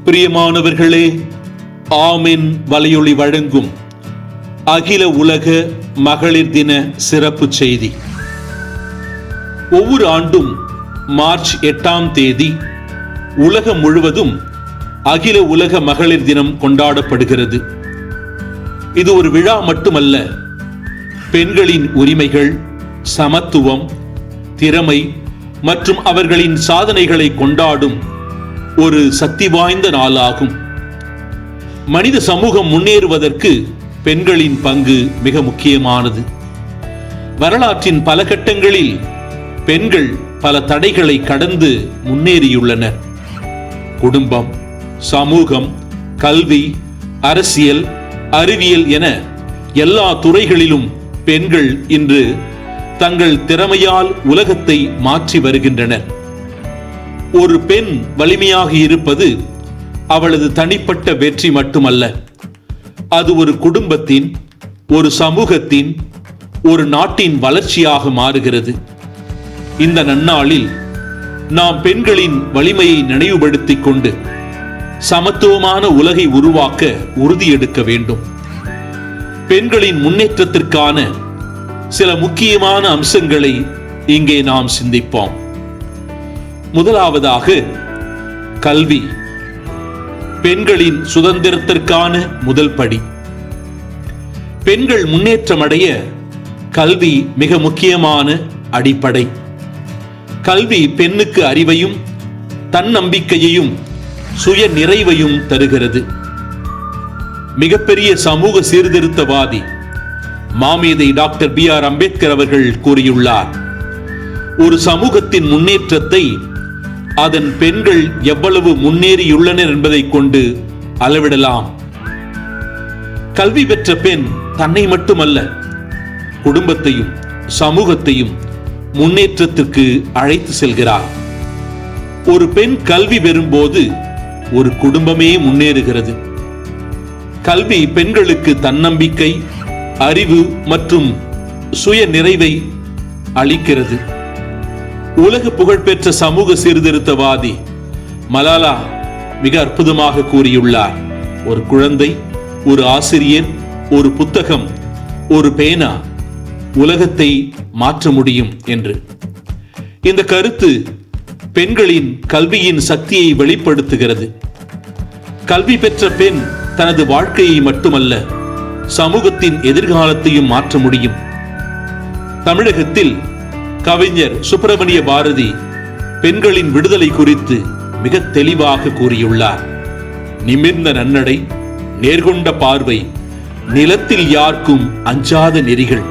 பிரியமானவர்களே, ஆமென் வலையொலி வழங்கும் அகில உலக மகளிர் தின சிறப்பு செய்தி. ஒவ்வொரு ஆண்டும் மார்ச் 8ஆம் தேதி உலகம் முழுவதும் அகில உலக மகளிர் தினம் கொண்டாடப்படுகிறது. இது ஒரு விழா மட்டுமல்ல, பெண்களின் உரிமைகள், சமத்துவம், திறமை மற்றும் அவர்களின் சாதனைகளை கொண்டாடும் ஒரு சக்தி வாய்ந்த நாளாகும். மனித சமூகம் முன்னேறுவதற்கு பெண்களின் பங்கு மிக முக்கியமானது. வரலாற்றின் பல கட்டங்களில் பெண்கள் பல தடைகளை கடந்து முன்னேறியுள்ளனர். குடும்பம், சமூகம், கல்வி, அரசியல், அறிவியல் என எல்லா துறைகளிலும் பெண்கள் இன்று தங்கள் திறமையால் உலகத்தை மாற்றி வருகின்றனர். ஒரு பெண் வலிமையாக இருப்பது அவளது தனிப்பட்ட வெற்றி மட்டுமல்ல, அது ஒரு குடும்பத்தின், ஒரு சமூகத்தின், ஒரு நாட்டின் வளர்ச்சியாக மாறுகிறது. இந்த நன்னாளில் நாம் பெண்களின் வலிமையை நினைவுபடுத்திக் கொண்டு சமத்துவமான உலகை உருவாக்க உறுதியெடுக்க வேண்டும். பெண்களின் முன்னேற்றத்திற்கான சில முக்கியமான அம்சங்களை இங்கே நாம் சிந்திப்போம். முதலாவதாக, கல்வி. பெண்களின் சுதந்திரத்திற்கான முதல் படி. பெண்கள் முன்னேற்றமடைய கல்வி மிக முக்கியமான அடிப்படை. கல்வி பெண்ணுக்கு அறிவையும், தன்னம்பிக்கையையும், சுய நிறைவையும் தருகிறது. மிகப்பெரிய சமூக சீர்திருத்தவாதி மாமேதை டாக்டர் B.R. அம்பேத்கர் அவர்கள் கூறியுள்ளார், ஒரு சமூகத்தின் முன்னேற்றத்தை அதன் பெண்கள் எவ்வளவு முன்னேறியுள்ளனர் என்பதை கொண்டு அளவிடலாம். கல்வி பெற்ற பெண் தன்னை மட்டுமல்ல, குடும்பத்தையும் சமூகத்தையும் முன்னேற்றத்திற்கு அழைத்து செல்கிறார். ஒரு பெண் கல்வி பெறும்போது ஒரு குடும்பமே முன்னேறுகிறது. கல்வி பெண்களுக்கு தன்னம்பிக்கை, அறிவு மற்றும் சுய நிறைவை அளிக்கிறது. உலக புகழ்பெற்ற சமூக சீர்திருத்தவாதி மலாலா மிக அற்புதமாக கூறியுள்ளார், ஒரு குழந்தை, ஒரு ஆசிரியர், ஒரு புத்தகம், ஒரு பேனா உலகத்தை மாற்ற முடியும் என்று. இந்த கருத்து பெண்களின் கல்வியின் சக்தியை வெளிப்படுத்துகிறது. கல்வி பெற்ற பெண் தனது வாழ்க்கையை மட்டுமல்ல, சமூகத்தின் எதிர்காலத்தையும் மாற்ற முடியும். தமிழகத்தில் கவிஞர் சுப்பிரமணிய பாரதி பெண்களின் விடுதலை குறித்து மிக தெளிவாக கூறியுள்ளார். நிமிர்ந்த நன்னடை, நேர்கொண்ட பார்வை, நிலத்தில் யார்க்கும் அஞ்சாத நெறிகள்.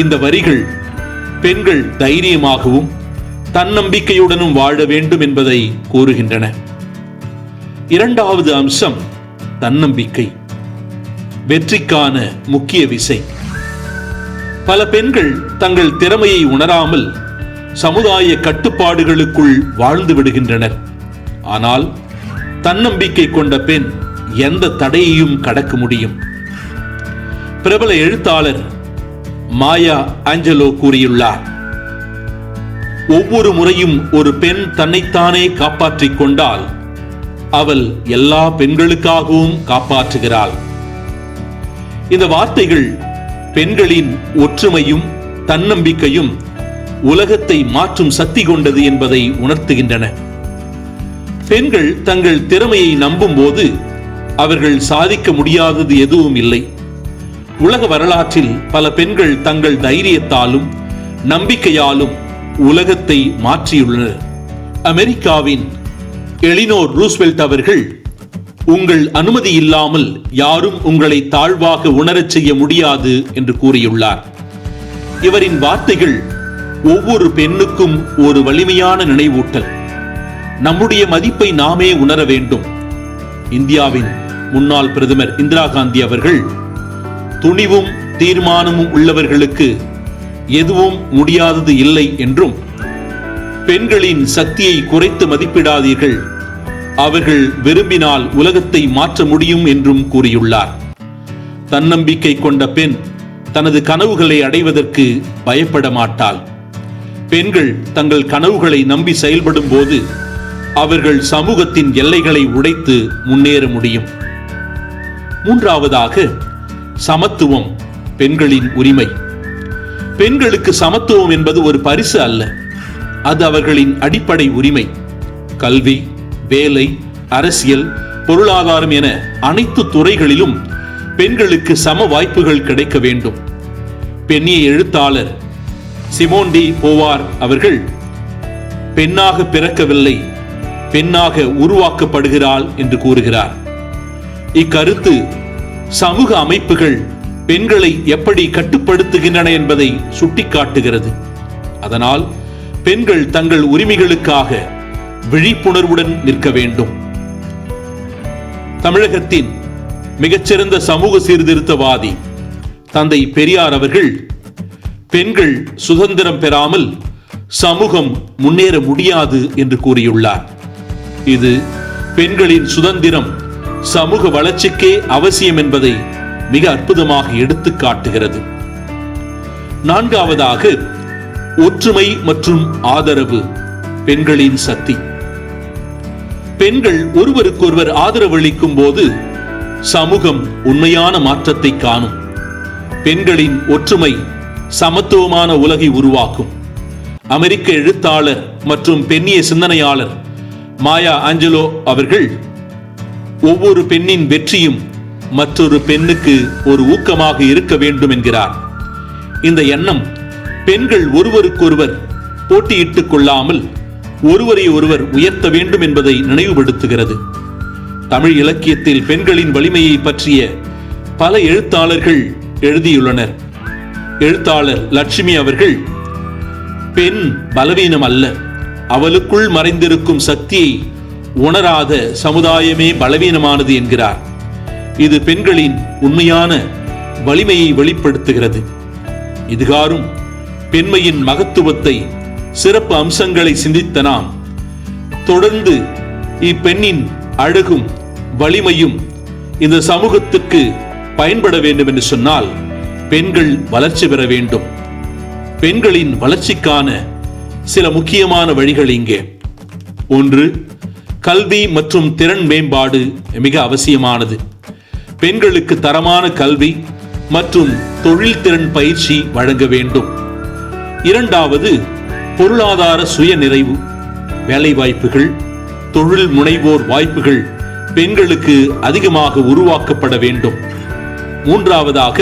இந்த வரிகள் பெண்கள் தைரியமாகவும் தன்னம்பிக்கையுடனும் வாழ வேண்டும் என்பதை கூறுகின்றன. இரண்டாவது அம்சம், தன்னம்பிக்கை. வெற்றிக்கான முக்கிய விசை. பல பெண்கள் தங்கள் திறமையை உணராமல் சமுதாய கட்டுப்பாடுகளுக்குள் வாழ்ந்து விடுகின்றனர். ஆனால் தன்னம்பிக்கை கொண்ட பெண் எந்த தடையையும் கடக்க முடியும். பிரபல எழுத்தாளர் மாயா ஆஞ்சலோ கூறியுள்ளார், ஒவ்வொரு முறையும் ஒரு பெண் தன்னைத்தானே காப்பாற்றிக் கொண்டால் அவள் எல்லா பெண்களுக்காகவும் காப்பாற்றுகிறாள். இந்த வார்த்தைகள் பெண்களின் ஒற்றுமையும் தன்னம்பிக்கையும் உலகத்தை மாற்றும் சக்தி கொண்டது என்பதை உணர்த்துகின்றன. பெண்கள் தங்கள் திறமையை நம்பும் போது அவர்கள் சாதிக்க முடியாதது எதுவும் இல்லை. உலக வரலாற்றில் பல பெண்கள் தங்கள் தைரியத்தாலும் நம்பிக்கையாலும் உலகத்தை மாற்றியுள்ளனர். அமெரிக்காவின் எலினோர் ரூஸ்வெல்ட் அவர்கள், உங்கள் அனுமதி இல்லாமல் யாரும் உங்களை தாழ்வாக உணரச் செய்ய முடியாது என்று கூறியுள்ளார். இவரின் வார்த்தைகள் ஒவ்வொரு பெண்ணுக்கும் ஒரு வலிமையான நினைவூட்டல். நம்முடைய மதிப்பை நாமே உணர வேண்டும். இந்தியாவின் முன்னாள் பிரதமர் இந்திரா காந்தி அவர்கள், துணிவும் தீர்மானமும் உள்ளவர்களுக்கு எதுவும் முடியாதது இல்லை என்றும், பெண்களின் சக்தியை குறைத்து மதிப்பிடாதீர்கள், அவர்கள் விரும்பினால் உலகத்தை மாற்ற முடியும் என்றும் கூறியுள்ளார். தன்னம்பிக்கை கொண்ட பெண் தனது கனவுகளை அடைவதற்கு பயப்பட மாட்டாள். பெண்கள் தங்கள் கனவுகளை நம்பி செயல்படும் போது அவர்கள் சமூகத்தின் எல்லைகளை உடைத்து முன்னேற முடியும். மூன்றாவதாக, சமத்துவம், பெண்களின் உரிமை. பெண்களுக்கு சமத்துவம் என்பது ஒரு பரிசு அல்ல, அது அவர்களின் அடிப்படை உரிமை. கல்வி, வேலை, அரசியல், பொருளாதாரம் என அனைத்து துறைகளிலும் பெண்களுக்கு சம வாய்ப்புகள் கிடைக்க வேண்டும். பெண்ணிய எழுத்தாளர் சிமோன் டி போவார் அவர்கள், பெண்ணாக பிறக்கவில்லை, பெண்ணாக உருவாக்கப்படுகிறாள் என்று கூறுகிறார். இக்கருத்து சமூக அமைப்புகள் பெண்களை எப்படி கட்டுப்படுத்துகின்றன என்பதை சுட்டிக்காட்டுகிறது. அதனால் பெண்கள் தங்கள் உரிமைகளுக்காக விழிப்புணர்வுடன் நிற்க வேண்டும். தமிழகத்தின் மிகச்சிறந்த சமூக சீர்திருத்தவாதி தந்தை பெரியார் அவர்கள், பெண்கள் சுதந்திரம் பெறாமல் சமூகம் முன்னேற முடியாது என்று கூறியுள்ளார். இது பெண்களின் சுதந்திரம் சமூக வளர்ச்சிக்கே அவசியம் என்பதை மிக அற்புதமாக எடுத்து காட்டுகிறது. நான்காவதாக, ஒற்றுமை மற்றும் ஆதரவு, பெண்களின் சக்தி. பெண்கள் ஒருவருக்கொருவர் ஆதரவு அளிக்கும் போது சமூகம் உண்மையான மாற்றத்தை காணும். பெண்களின் ஒற்றுமை சமத்துவமான உலகை உருவாக்கும். அமெரிக்க எழுத்தாளர் மற்றும் பெண்ணிய சிந்தனையாளர் மாயா ஆஞ்சலோ அவர்கள், ஒவ்வொரு பெண்ணின் வெற்றியும் மற்றொரு பெண்ணுக்கு ஒரு ஊக்கமாக இருக்க வேண்டும் என்கிறார். இந்த எண்ணம் பெண்கள் ஒருவருக்கொருவர் போட்டியிட்டுக் கொள்ளாமல் ஒருவரை ஒருவர் உயர்த்த வேண்டும் என்பதை நினைவுபடுத்துகிறது. தமிழ் இலக்கியத்தில் பெண்களின் வலிமையை பற்றிய பல எழுத்தாளர்கள் எழுதியுள்ளனர். எழுத்தாளர் லட்சுமி அவர்கள், பெண் பலவீனம் அல்ல, அவளுக்குள் மறைந்திருக்கும் சக்தியை உணராத சமுதாயமே பலவீனமானது என்கிறார். இது பெண்களின் உண்மையான வலிமையை வெளிப்படுத்துகிறது. இதுகாரும் பெண்மையின் மகத்துவத்தை, சிறப்பு அம்சங்களை சிந்தித்த நாம் தொடர்ந்து இப்பெண்ணின் அழகும் வலிமையும் இந்த சமூகத்துக்கு பயன்பட வேண்டும் என்று சொன்னால் பெண்கள் வளர்ச்சி பெற வேண்டும். பெண்களின் வளர்ச்சிக்கான சில முக்கியமான வழிகள் இங்கே. ஒன்று, கல்வி மற்றும் திறன் மேம்பாடு மிக அவசியமானது. பெண்களுக்கு தரமான கல்வி மற்றும் தொழில் திறன் பயிற்சி வழங்க வேண்டும். இரண்டாவது, பொருளாதார சுய நிறைவு, வேலை வாய்ப்புகள், தொழில் முனைவோர் வாய்ப்புகள் பெண்களுக்கு அதிகமாக உருவாக்கப்பட வேண்டும். மூன்றாவதாக,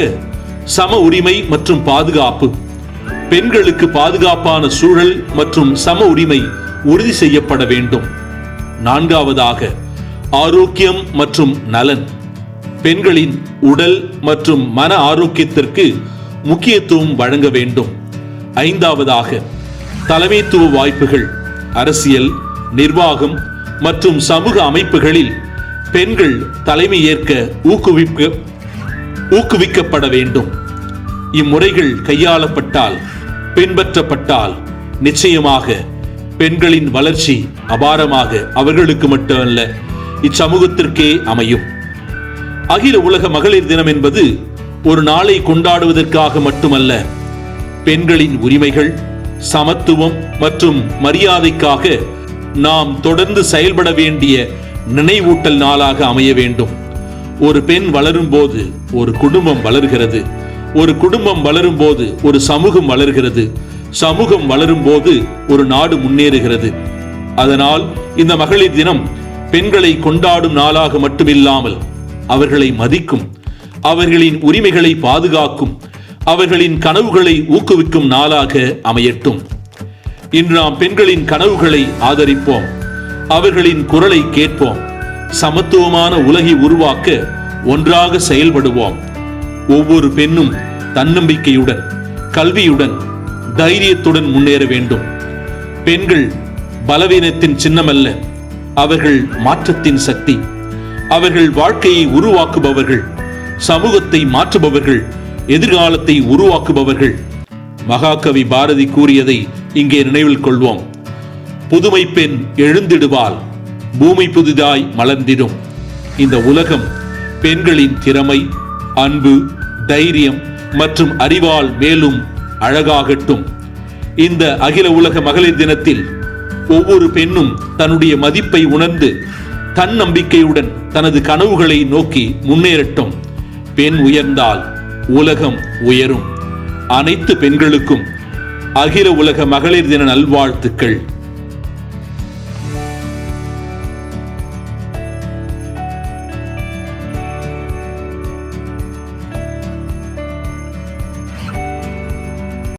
சம உரிமை மற்றும் பாதுகாப்பு, பெண்களுக்கு பாதுகாப்பான சூழல் மற்றும் சம உரிமை உறுதி செய்யப்பட வேண்டும். நான்காவதாக, ஆரோக்கியம் மற்றும் நலன், பெண்களின் உடல் மற்றும் மன ஆரோக்கியத்திற்கு முக்கியத்துவம் வழங்க வேண்டும். ஐந்தாவதாக, தலைமைத்துவ வாய்ப்புகள், அரசியல், நிர்வாகம் மற்றும் சமூக அமைப்புகளில் பெண்கள் தலைமை ஏற்க ஊக்குவிக்கப்பட வேண்டும். இம்முறைகள் கையாளப்பட்டால், பின்பற்றப்பட்டால் நிச்சயமாக பெண்களின் வளர்ச்சி அபாரமாக அவர்களுக்கு மட்டுமல்ல, இச்சமூகத்திற்கே அமையும். அகில உலக மகளிர் தினம் என்பது ஒரு நாளை கொண்டாடுவதற்காக மட்டுமல்ல, பெண்களின் உரிமைகள், சமத்துவம் மற்றும் மரியாதைக்காக நாம் தொடர்ந்து செயல்பட வேண்டிய நினைவூட்டல் நாளாக அமைய வேண்டும். ஒரு பெண் வளரும் போது ஒரு குடும்பம் வளர்கிறது, ஒரு குடும்பம் வளரும் போது ஒரு சமூகம் வளர்கிறது, சமூகம் வளரும் போது ஒரு நாடு முன்னேறுகிறது. அதனால் இந்த மகளிர் தினம் பெண்களை கொண்டாடும் நாளாக மட்டுமில்லாமல் அவர்களை மதிக்கும், அவர்களின் உரிமைகளை பாதுகாக்கும், அவர்களின் கனவுகளை ஊக்குவிக்கும் நாளாக அமையட்டும். இன்று நாம் பெண்களின் கனவுகளை ஆதரிப்போம், அவர்களின் குரலை கேட்போம், சமத்துவமான உலகை உருவாக்க ஒன்றாக செயல்படுவோம். ஒவ்வொரு பெண்ணும் தன்னம்பிக்கையுடன், கல்வியுடன், தைரியத்துடன் முன்னேற வேண்டும். பெண்கள் பலவீனத்தின் சின்னமல்ல, அவர்கள் மாற்றத்தின் சக்தி. அவர்கள் வாழ்க்கையை உருவாக்குபவர்கள், சமூகத்தை மாற்றுபவர்கள், எதிர்காலத்தை உருவாக்குபவர்கள். மகாகவி பாரதி கூறியதை இங்கே நினைவில் கொள்வோம். புதுமை பெண் எழுந்திடுவாள், பூமி புதிதாய் மலர்ந்திடும். இந்த உலகம் பெண்களின் திறமை, அன்பு, தைரியம் மற்றும் அறிவால் மேலும் அழகாகட்டும். இந்த அகில உலக மகளிர் தினத்தில் ஒவ்வொரு பெண்ணும் தன்னுடைய மதிப்பை உணர்ந்து தன்னம்பிக்கையுடன் தனது கனவுகளை நோக்கி முன்னேறட்டும். பெண் உயர்ந்தால் உலகம் உயரும். அனைத்து பெண்களுக்கும் அகில உலக மகளிர் தின நல்வாழ்த்துக்கள்.